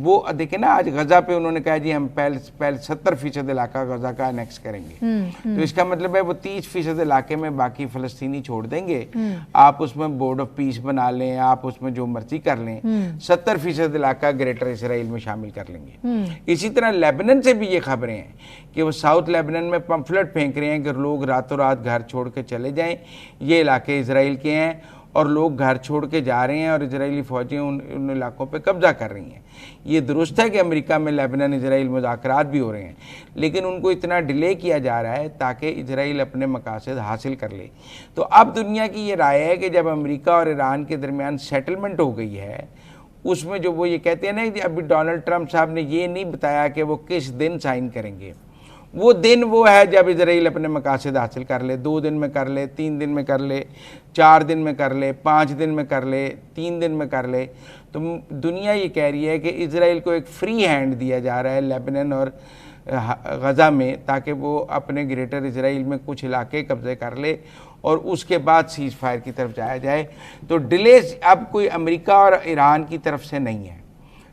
وہ دیکھیں نا آج غزہ پہ انہوں نے کہا جی ہم پہلے 70% علاقہ غزہ کا انیکس کریں گے، تو اس کا مطلب ہے وہ 30% علاقے میں باقی فلسطینی چھوڑ دیں گے، آپ اس میں بورڈ آف پیس بنا لیں، آپ اس میں جو مرضی کر لیں، 70% علاقہ گریٹر اسرائیل میں شامل کر لیں گے۔ اسی طرح لیبنن سے بھی یہ خبریں ہیں کہ وہ ساؤتھ لیبنن میں پمفلٹ پھینک رہے ہیں کہ لوگ راتوں رات گھر چھوڑ کے چلے جائیں، یہ علاقے اسرائیل کے ہیں، اور لوگ گھر چھوڑ کے جا رہے ہیں اور اسرائیلی فوجیں ان علاقوں پہ قبضہ کر رہی ہیں۔ یہ درست ہے کہ امریکہ میں لیبنن اسرائیل مذاکرات بھی ہو رہے ہیں، لیکن ان کو اتنا ڈیلے کیا جا رہا ہے تاکہ اسرائیل اپنے مقاصد حاصل کر لے۔ تو اب دنیا کی یہ رائے ہے کہ جب امریکہ اور ایران کے درمیان سیٹلمنٹ ہو گئی ہے، اس میں جو وہ یہ کہتے ہیں نا کہ ابھی ڈونلڈ ٹرمپ صاحب نے یہ نہیں بتایا کہ وہ کس دن سائن کریں گے، وہ دن وہ ہے جب اسرائیل اپنے مقاصد حاصل کر لے، 2 دن میں کر لے، 3 دن میں کر لے، 4 دن میں کر لے، 5 دن میں کر لے، 3 دن میں کر لے۔ تو دنیا یہ کہہ رہی ہے کہ اسرائیل کو ایک فری ہینڈ دیا جا رہا ہے لیبنن اور غزہ میں، تاکہ وہ اپنے گریٹر اسرائیل میں کچھ علاقے قبضے کر لے اور اس کے بعد سیز فائر کی طرف جایا جائے۔ تو ڈیلے اب کوئی امریکہ اور ایران کی طرف سے نہیں ہے،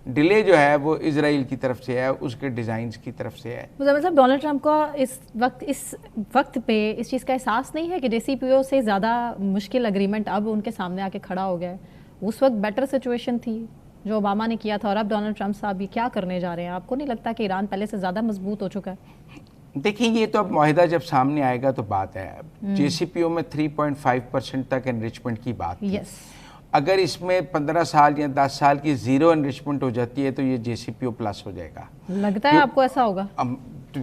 ڈیلے جو ہے وہ اسرائیل کی طرف سے ہے، اس کے ڈیزائنز کی طرف سے ہے۔ مزمل صاحب، ڈونلڈ ٹرمپ کا اس وقت پہ اس چیز کا احساس نہیں ہے کہ جے سی پی او سے زیادہ مشکل اگریمنٹ اب ان کے سامنے آ کے کھڑا ہو گیا ہے؟ اس وقت بیٹر سچویشن تھی جو اوباما نے کیا تھا، اور اب ڈونلڈ ٹرمپ صاحب یہ کیا کرنے جا رہے ہیں؟ آپ کو نہیں لگتا کہ ایران پہلے سے زیادہ مضبوط ہو چکا ہے؟ دیکھیں یہ تو اب معاہدہ جب سامنے آئے گا تو بات ہے، جے سی پی او میں 3.5% تک انریچمنٹ کی بات تھی۔ اگر اس میں 15 سال یا 10 سال کی 0 انریچمنٹ ہو جاتی ہے تو یہ جے سی پی او پلس ہو جائے گا۔ لگتا ہے آپ کو ایسا ہوگا؟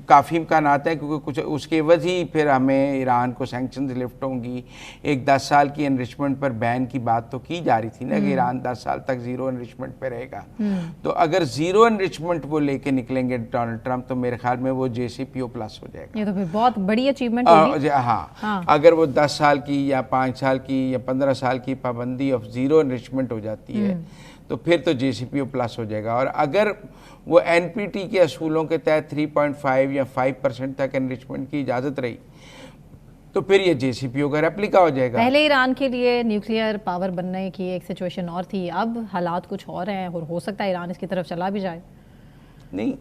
کافی امکانات ہیں، کیونکہ کچھ اس کے عوض ہی پھر ہمیں ایران کو سینکشنز لفٹ ہوں گی۔ ایک 10 سال کی انریچمنٹ پر بین کی بات تو کی جا رہی تھی نا کہ ایران 10 سال تک 0 انریچمنٹ پہ رہے گا، تو اگر 0 انریچمنٹ وہ لے کے نکلیں گے ڈونلڈ ٹرمپ تو میرے خیال میں وہ جے سی پی او پلس ہو جائے گا۔ یہ تو پھر بہت بڑی اچیومنٹ ہوگی۔ ہاں، اگر وہ 10 سال کی یا 5 سال کی یا 15 سال کی پابندی آف 0 انریچمنٹ ہو جاتی ہے تو پھر تو جے سی پی او پلس ہو جائے گا، اور اگر وہ این پی ٹی کے اصولوں کے تحت 3.5 یا 5% تک انریچمنٹ کی اجازت رہی تو پھر یہ جے سی پی او کا ریپلیکا ہو جائے گا۔ پہلے ایران کے لیے نیوکلیئر پاور بننے کی ایک سچویشن اور تھی، اب حالات کچھ اور ہیں اور ہو سکتا ہے ایران اس کی طرف چلا بھی جائے۔ نہیں،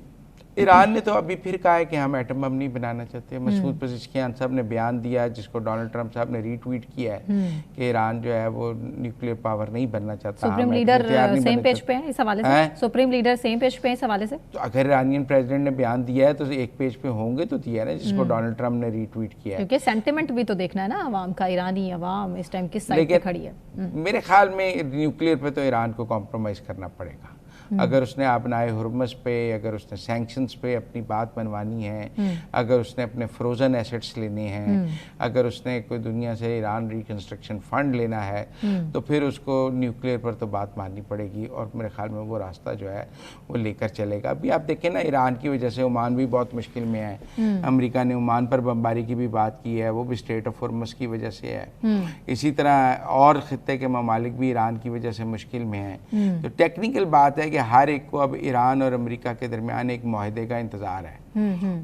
ایران نے تو ابھی پھر کہا ہے کہ ہم ایٹم بم نہیں بنانا چاہتے۔ مسعود پزشکیان صاحب نے بیان دیا جس کو ڈونلڈ ٹرمپ صاحب نے ری ٹویٹ کیا ہے کہ ایران جو ہے وہ نیوکلیئر پاور نہیں بننا چاہتا۔ سپریم لیڈر سیم پیج پہ ہیں اس حوالے سے؟ سپریم لیڈر سیم پیج پہ ہیں اس حوالے سے؟ تو اگر ایرانین پریزیڈنٹ نے بیان دیا ہے تو ایک پیج پہ ہوں گے تو دیا ہے نا، جس کو ڈونلڈ ٹرمپ نے ری ٹویٹ کیا ہے۔ کیونکہ سینٹیمنٹ بھی تو دیکھنا ہے نا عوام کا، ایرانی عوام اس ٹائم کس سائڈ پہ کھڑی ہے۔ میرے خیال میں نیوکلیئر پہ تو ایران کو کمپرومائز کرنا پڑے گا۔ اگر اس نے آبنائے ہرمز پہ، اگر اس نے سینکشنز پہ اپنی بات منوانی ہے، اگر اس نے اپنے فروزن ایسٹس لینے ہیں، اگر اس نے کوئی دنیا سے ایران ریکنسٹرکشن فنڈ لینا ہے تو پھر اس کو نیوکلیئر پر تو بات ماننی پڑے گی، اور میرے خیال میں وہ راستہ جو ہے وہ لے کر چلے گا۔ ابھی آپ دیکھیں نا ایران کی وجہ سے عمان بھی بہت مشکل میں ہے، امریکہ نے عمان پر بمباری کی بھی بات کی ہے، وہ بھی اسٹریٹ آف ہرمز کی وجہ سے ہے۔ اسی طرح اور خطے کے ممالک بھی ایران کی وجہ سے مشکل میں ہیں۔ تو ٹیکنیکل بات ہے کہ ہر ایک کو اب ایران اور امریکہ کے درمیان ایک معاہدے کا انتظار ہے،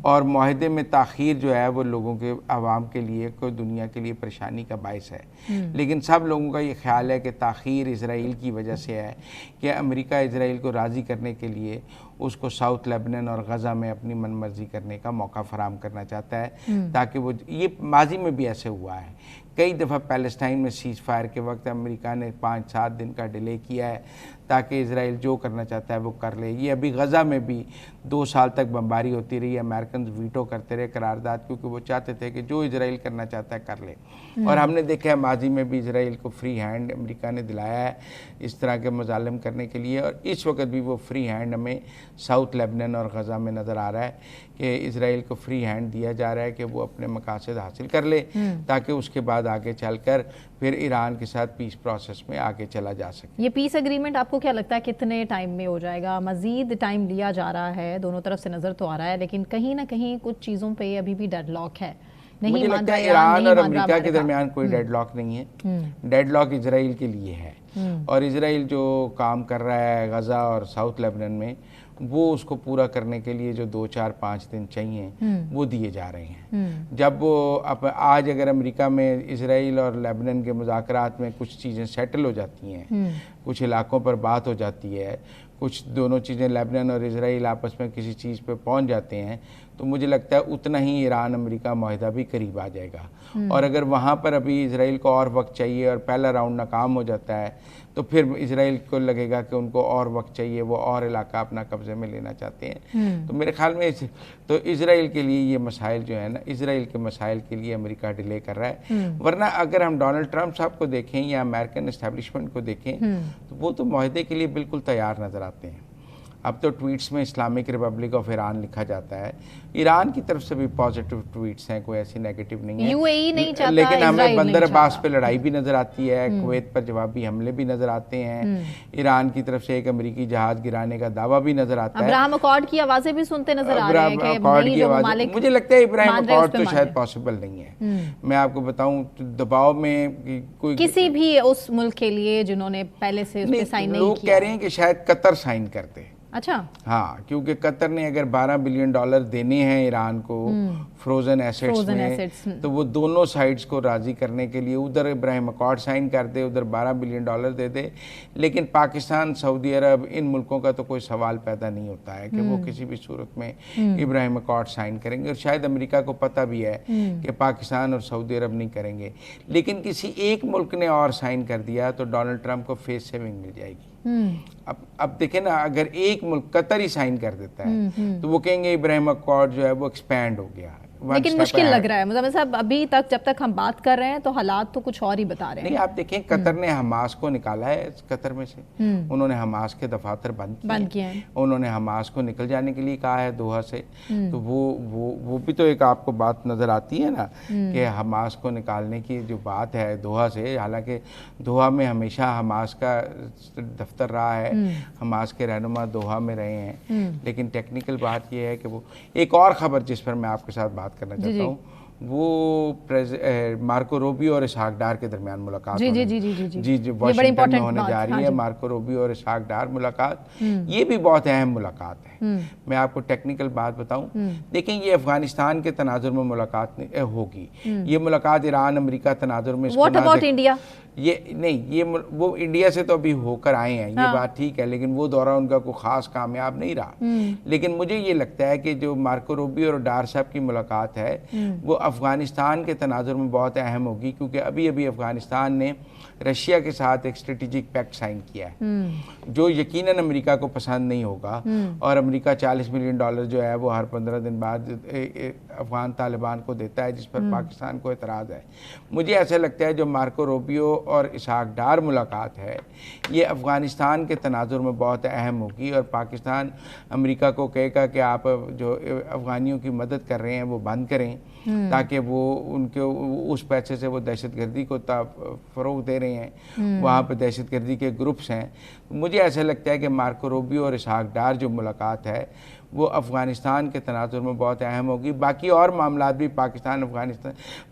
اور معاہدے میں تاخیر جو ہے وہ لوگوں کے عوام کے لیے کوئی دنیا کے لیے پریشانی کا باعث ہے، لیکن سب لوگوں کا یہ خیال ہے کہ تاخیر اسرائیل کی وجہ سے ہے کہ امریکہ اسرائیل کو راضی کرنے کے لیے اس کو ساؤتھ لیبنن اور غزہ میں اپنی من مرضی کرنے کا موقع فراہم کرنا چاہتا ہے، تاکہ وہ یہ ماضی میں بھی ایسے ہوا ہے۔ کئی دفعہ پیلسٹائن میں سیز فائر کے وقت امریکہ نے 5-7 دن کا ڈیلے کیا ہے تاکہ اسرائیل جو کرنا چاہتا ہے وہ کر لے۔ یہ ابھی غزہ میں بھی 2 سال تک بمباری ہوتی رہی، امریکنز ویٹو کرتے رہے قرارداد، کیونکہ وہ چاہتے تھے کہ جو اسرائیل کرنا چاہتا ہے کر لے، اور ہم نے دیکھا ہے ماضی میں بھی اسرائیل کو فری ہینڈ امریکہ نے دلایا ہے اس طرح کے مظالم کرنے کے لیے، اور اس وقت بھی وہ فری ہینڈ ہمیں ساؤتھ لیبنن اور غزہ میں نظر آ رہا ہے کہ اسرائیل کو فری ہینڈ دیا جا رہا ہے کہ وہ اپنے مقاصد حاصل کر لے تاکہ اس کے بعد آگے چل کر پھر ایران کے ساتھ پیس پروسیس میں آگے چلا جا سکے۔ یہ پیس اگریمنٹ آپ کو کیا لگتا ہے کتنے ٹائم میں ہو جائے گا؟ مزید ٹائم لیا جا رہا ہے، دونوں طرف سے نظر تو آ رہا ہے، لیکن کہیں نہ کہیں کچھ چیزوں پہ ابھی بھی ڈیڈ لاک ہے۔ مجھے لگتا ہے ایران اور امریکہ کے درمیان کوئی ڈیڈ لاک نہیں ہے، ڈیڈ لاک اسرائیل کے لیے ہے، اور اسرائیل جو کام کر رہا ہے غزہ اور ساؤتھ لیبنن میں وہ اس کو پورا کرنے کے لیے جو 2-4-5 دن چاہیے وہ دیے جا رہے ہیں۔ جب وہ آج اگر امریکہ میں اسرائیل اور لیبنن کے مذاکرات میں کچھ چیزیں سیٹل ہو جاتی ہیں، کچھ علاقوں پر بات ہو جاتی ہے، کچھ دونوں چیزیں لیبنان اور اسرائیل آپس میں کسی چیز پہ پہنچ جاتے ہیں تو مجھے لگتا ہے اتنا ہی ایران امریکہ معاہدہ بھی قریب آ جائے گا. اور اگر وہاں پر ابھی اسرائیل کو اور وقت چاہیے اور پہلا راؤنڈ ناکام ہو جاتا ہے تو پھر اسرائیل کو لگے گا کہ ان کو اور وقت چاہیے, وہ اور علاقہ اپنا قبضے میں لینا چاہتے ہیں. تو میرے خیال میں تو اسرائیل کے لیے یہ مسائل جو ہے نا, اسرائیل کے مسائل کے لیے امریکہ ڈیلے کر رہا ہے. ورنہ اگر ہم ڈونلڈ ٹرمپ صاحب کو دیکھیں یا امریکن اسٹیبلشمنٹ کو دیکھیں تو وہ تو معاہدے کے لیے بالکل تیار نظر آتے ہیں. اب تو ٹویٹس میں اسلامک ریپبلک آف ایران لکھا جاتا ہے. ایران کی طرف سے بھی پازیٹیو ٹویٹس ہیں, کوئی ایسی نیگیٹو نہیں ہے. یو اے ای نہیں چاہتا, لیکن ہمیں بندر عباس پہ لڑائی بھی نظر آتی ہے, کویت پر جوابی حملے بھی نظر آتے ہیں, ایران کی طرف سے ایک امریکی جہاز گرانے کا دعویٰ بھی نظر آتا ہے. ابراہم اکارڈ کی آوازیں بھی سنتے نظر آ رہے ہیں کہ مجھے لگتا ہے ابراہیم اکارڈ تو شاید پاسبل نہیں ہے. میں آپ کو بتاؤں دباؤ میں کوئی کسی بھی اس ملک کے لیے جنہوں نے پہلے سے اس پہ سائن نہیں کیا. لوگ کہہ رہے ہیں کہ شاید قطر سائن کرتے. اچھا ہاں, کیونکہ قطر نے اگر $12 بلین دینے ہیں ایران کو فروزن ایسٹس میں تو وہ دونوں سائڈز کو راضی کرنے کے لیے ادھر ابراہیم اکارڈ سائن کر دے, ادھر $12 بلین دے دے. لیکن پاکستان, سعودی عرب, ان ملکوں کا تو کوئی سوال پیدا نہیں ہوتا ہے کہ وہ کسی بھی صورت میں ابراہیم اکارڈ سائن کریں گے. اور شاید امریکہ کو پتہ بھی ہے کہ پاکستان اور سعودی عرب نہیں کریں گے. لیکن کسی ایک ملک نے اور سائن کر دیا تو ڈونلڈ ٹرمپ کو فیس سیونگ مل جائے گی. اب دیکھیں نا, اگر ایک ملک قطر ہی سائن کر دیتا ہے تو وہ کہیں گے ابراہیم اکارڈ جو ہے وہ ایکسپینڈ ہو گیا. لیکن مشکل لگ رہا ہے مزمل صاحب, ابھی تک جب تک ہم بات کر رہے ہیں تو حالات تو کچھ اور ہی بتا رہے ہیں. نہیں, آپ دیکھیں قطر نے حماس کو نکالا ہے قطر میں سے, انہوں نے حماس کے دفاتر بند کیے ہیں, انہوں نے حماس کو نکل جانے کے لیے کہا ہے دوحہ سے. تو وہ بھی تو ایک آپ کو بات نظر آتی ہے نا کہ حماس کو نکالنے کی جو بات ہے دوحہ سے, حالانکہ دوحہ میں ہمیشہ حماس کا دفتر رہا ہے, حماس کے رہنما دوحہ میں رہے ہیں. لیکن ٹیکنیکل بات یہ ہے کہ وہ ایک اور خبر جس پر میں آپ کے ساتھ بات کرنا چاہتا ہوں, وہ مارکو روبیو اور اسحاق ڈار کے درمیان ملاقات واشنگٹن میں ہونے جا رہی ہے. مارکو روبیو اور اسحاق ڈار ملاقات, یہ بھی بہت اہم ملاقات ہے. میں آپ کو ٹیکنیکل بات بتاؤں, دیکھیں یہ افغانستان کے تناظر میں ملاقات ہوگی. یہ ملاقات ایران امریکہ تناظر میں What about India? یہ نہیں, وہ انڈیا سے تو ابھی ہو کر آئے ہیں, یہ بات ٹھیک ہے, لیکن وہ دورہ ان کا کوئی خاص کامیاب نہیں رہا. لیکن مجھے یہ لگتا ہے کہ جو مارکو روبیو اور ڈار صاحب کی ملاقات ہے وہ افغانستان کے تناظر میں بہت اہم ہوگی, کیونکہ ابھی افغانستان نے رشیا کے ساتھ ایک اسٹریٹجک پیکٹ سائن کیا ہے جو یقیناً امریکہ کو پسند نہیں ہوگا. اور امریکہ $40 ملین جو ہے وہ ہر 15 دن بعد افغان طالبان کو دیتا ہے, جس پر پاکستان کو اعتراض ہے. مجھے ایسا لگتا ہے جو مارکو روبیو اور اسحاق ڈار ملاقات ہے یہ افغانستان کے تناظر میں بہت اہم ہوگی, اور پاکستان امریکہ کو کہے گا کہ آپ جو افغانیوں کی مدد کر رہے ہیں وہ بند کریں تاکہ وہ ان کے اس پیسے سے وہ دہشت گردی کو فروغ دے رہے ہیں, وہاں پہ دہشت گردی کے گروپس ہیں. مجھے ایسا لگتا ہے کہ مارکو روبیو اور اسحاق ڈار جو ملاقات ہے وہ افغانستان کے تناظر میں بہت اہم ہوگی. باقی اور معاملات بھی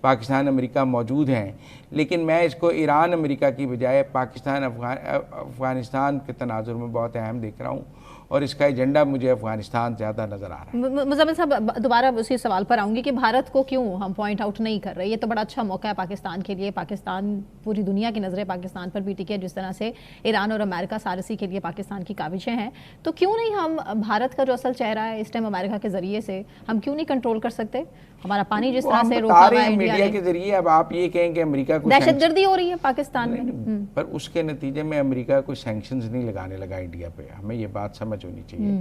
پاکستان امریکہ موجود ہیں, لیکن میں اس کو ایران امریکہ کی بجائے پاکستان افغانستان کے تناظر میں بہت اہم دیکھ رہا ہوں, اور اس کا ایجنڈا مجھے افغانستان زیادہ نظر آ رہا ہے. مزمل صاحب دوبارہ اسی سوال پر آؤں گی کہ بھارت کو کیوں ہم پوائنٹ آؤٹ نہیں کر رہے. یہ تو بڑا اچھا موقع ہے پاکستان کے لیے, پاکستان پوری دنیا کی نظریں پاکستان پر بھی ٹکی ہے, جس طرح سے ایران اور امریکہ ثالثی کے لیے پاکستان کی کاوشیں ہیں. تو کیوں نہیں ہم بھارت کا جو اصل چہرہ ہے اس ٹائم امریکہ کے ذریعے سے ہم کیوں نہیں کنٹرول کر سکتے؟ ہمارا پانی جس طرح سے روکا ہوا ہے میڈیا کے ذریعے. اب آپ یہ کہیں کہ امریکہ کو دہشت گردی ہو رہی ہے پاکستان میں, پر اس کے نتیجے میں امریکہ کوئی سینکشنز نہیں لگانے لگا انڈیا پہ. ہمیں یہ بات سمجھ ہونی چاہیے.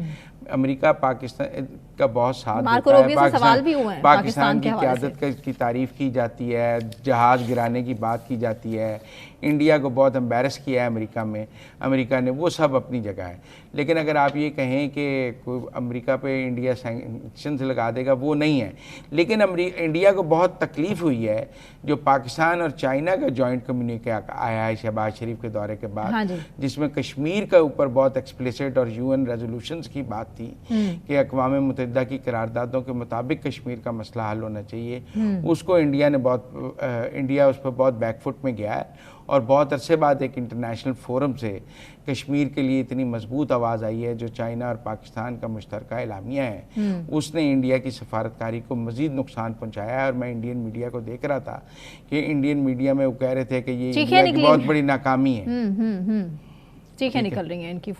امریکہ پاکستان کا بہت ساتھ دیتا ہے, پاکستان کی قیادت کی تعریف کی جاتی ہے, جہاز گرانے کی بات کی جاتی ہے, انڈیا کو بہت امبیرس کیا ہے امریکہ نے, وہ سب اپنی جگہ ہے. لیکن اگر آپ یہ کہیں کہ کوئی امریکہ پہ انڈیا سینکشنز لگا دے گا, وہ نہیں ہے. لیکن انڈیا کو بہت تکلیف ہوئی ہے جو پاکستان اور چائنا کا جوائنٹ کمیونیکے آیا ہے شہباز شریف کے دورے کے بعد, جس میں کشمیر کا اوپر بہت ایکسپلیسٹ اور UN ریزولوشنز کی بات تھی کہ اقوام متحدہ کی قراردادوں کے مطابق کشمیر کا مسئلہ حل ہونا چاہیے. اس کو انڈیا اس پر بہت بیک فٹ میں گیا ہے, اور بہت عرصے بعد ایک انٹرنیشنل فورم سے کشمیر کے لیے اتنی مضبوط آواز آئی ہے جو چائنا اور پاکستان کا مشترکہ اعلامیہ ہے. اس نے انڈیا کی سفارتکاری کو مزید نقصان پہنچایا ہے, اور میں انڈین میڈیا کو دیکھ رہا تھا کہ انڈین میڈیا میں وہ کہہ رہے تھے کہ یہ انڈیا کی بہت بڑی ناکامی ہے. چیخیں نکل رہی ہیں ان کی.